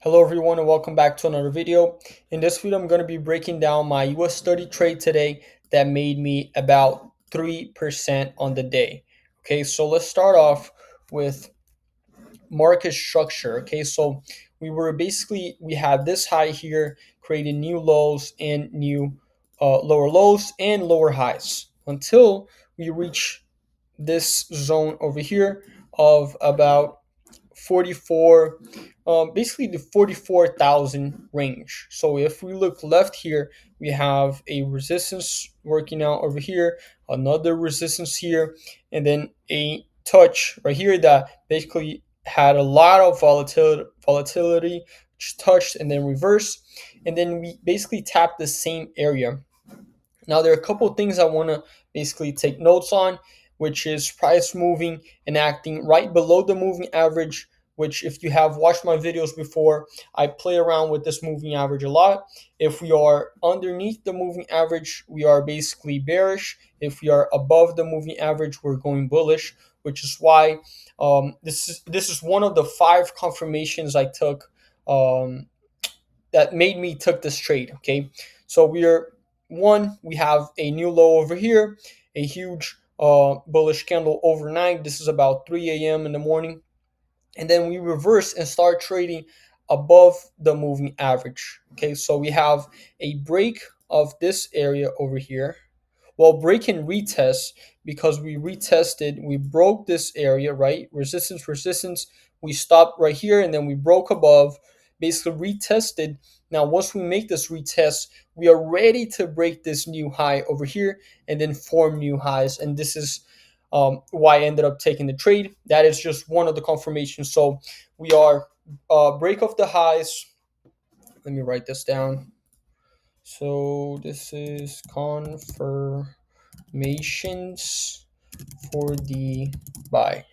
Hello everyone and welcome back to another video. In this video I'm going to be breaking down my US30 trade today that made me about 3% on the day. Okay, so let's start off with market structure. Okay, so we had this high here creating new lows and new lower lows and lower highs until we reach this zone over here of about 44, basically the 44,000 range. So if we look left here, we have a resistance working out over here, another resistance here, and then a touch right here that basically had a lot of volatility, which touched and then reversed, and then we basically tapped the same area. Now, there are a couple of things I want to basically take notes on, which is price moving and acting right below the moving average, which, if you have watched my videos before, I play around with this moving average a lot. If we are underneath the moving average, we are basically bearish. If we are above the moving average, we're going bullish, which is why this is one of the five confirmations I took that made me took this trade. Okay, so we have a new low over here, a huge bullish candle overnight. This is about 3 a.m. in the morning, and then we reverse and start trading above the moving average. Okay, so we have a break of this area over here. Well, break and retest, because we broke this area, right? Resistance. We stopped right here and then we broke above, basically retested. Now, once we make this retest, we are ready to break this new high over here and then form new highs. And this is why I ended up taking the trade. That is just one of the confirmations. So we are break of the highs. Let me write this down. So this is confirmations for the buy.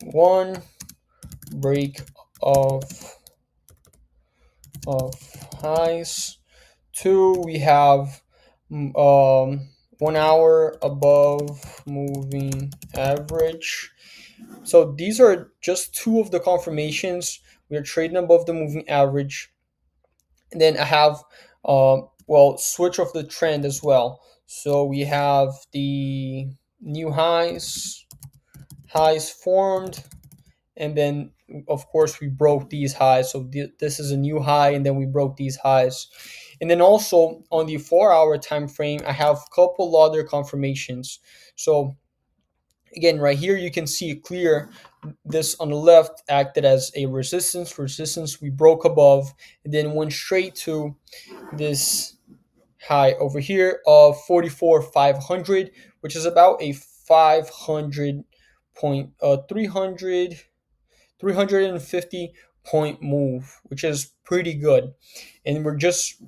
One, break of of highs. Two, we have 1 hour above moving average. So these are just two of the confirmations. We are trading above the moving average. And then I have switch of the trend as well. So we have the new highs formed, and then of course we broke these highs. So this is a new high, and then we broke these highs. And then also on the 4 hour time frame, I have a couple other confirmations. So again, right here you can see it clear. This on the left acted as a resistance. We broke above and then went straight to this high over here of 44,500, which is about a 500 point 350 point move, which is pretty good. And we're just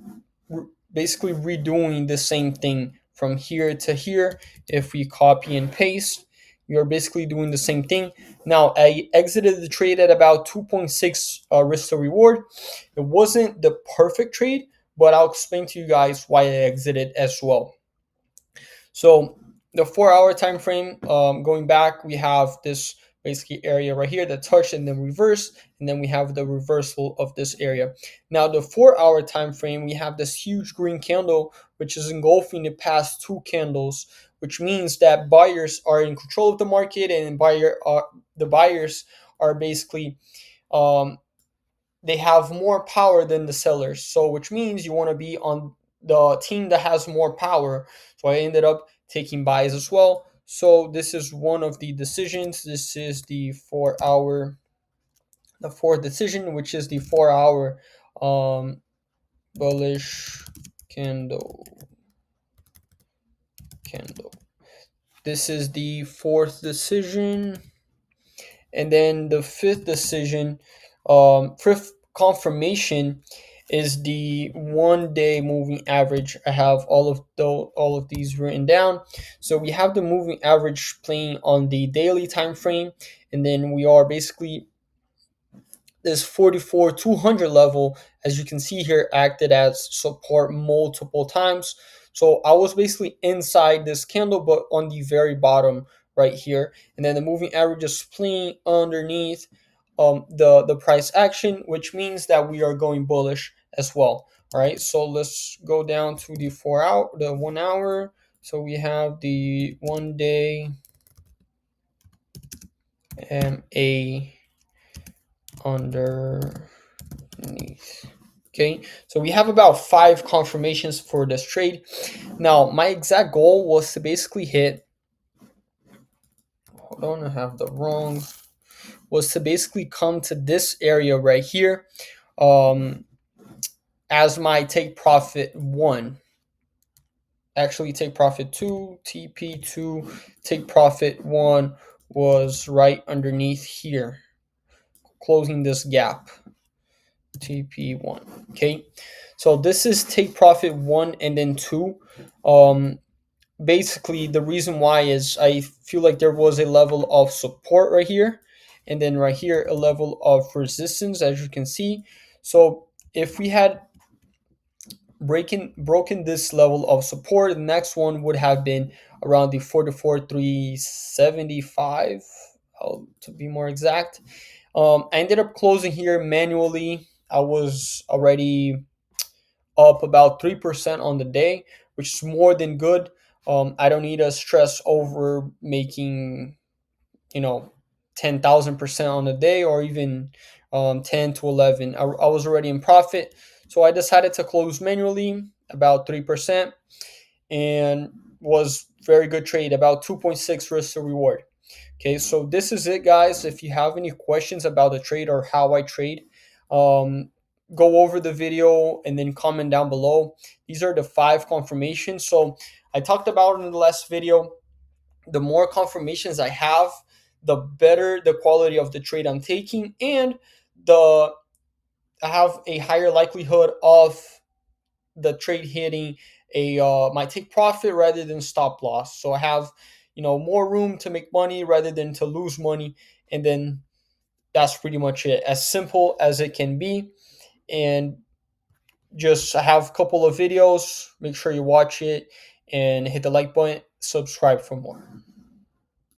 basically redoing the same thing from here to here. If we copy and paste, we are basically doing the same thing. Now, I exited the trade at about 2.6 risk to reward. It wasn't the perfect trade, but I'll explain to you guys why I exited as well. So the 4 hour time frame, going back, we have this basically area right here that touched and then reversed, and then we have the reversal of this area. Now the 4 hour time frame, we have this huge green candle which is engulfing the past two candles, which means that buyers are in control of the market, and the buyers are basically um, they have more power than the sellers. So which means you want to be on the team that has more power. So I ended up taking buys as well. So this is one of the decisions. This is the fourth decision, which is the 4 hour bullish candle. This is the fourth decision. And then the fifth confirmation is the 1 day moving average. I have all of these written down. So we have the moving average playing on the daily time frame, and then we are basically this 44,200 level, as you can see here, acted as support multiple times. So I was basically inside this candle, but on the very bottom right here. And then the moving average is playing underneath the price action, which means that we are going bullish as well. All right, so let's go down to the 1 hour. So we have the 1 day MA underneath. Okay, so we have about 5 confirmations for this trade. Now, my exact goal was to basically hit, hold on, I have the wrong, was to basically come to this area right here as my take profit 1. Actually, take profit 2, TP2, take profit 1 was right underneath here, closing this gap, TP1. Okay, so this is take profit 1 and then 2. Basically, the reason why is I feel like there was a level of support right here, and then right here a level of resistance, as you can see. So if we had broken this level of support, the next one would have been around the 44,375, to be more exact. I ended up closing here manually. I was already up about 3% on the day, which is more than good. I don't need to stress over making, 10,000% on the day, or even 10 to 11. I was already in profit. So I decided to close manually about 3%, and was very good trade, about 2.6 risk to reward. Okay, so this is it, guys. If you have any questions about the trade or how I trade, um, go over the video and then comment down below. These are the 5 confirmations. So I talked about in the last video, the more confirmations I have, the better the quality of the trade I'm taking, and the I have a higher likelihood of the trade hitting a my take profit rather than stop loss. So I have, more room to make money rather than to lose money, and then that's pretty much it. As simple as it can be. And just I have a couple of videos. Make sure you watch it and hit the like button. Subscribe for more.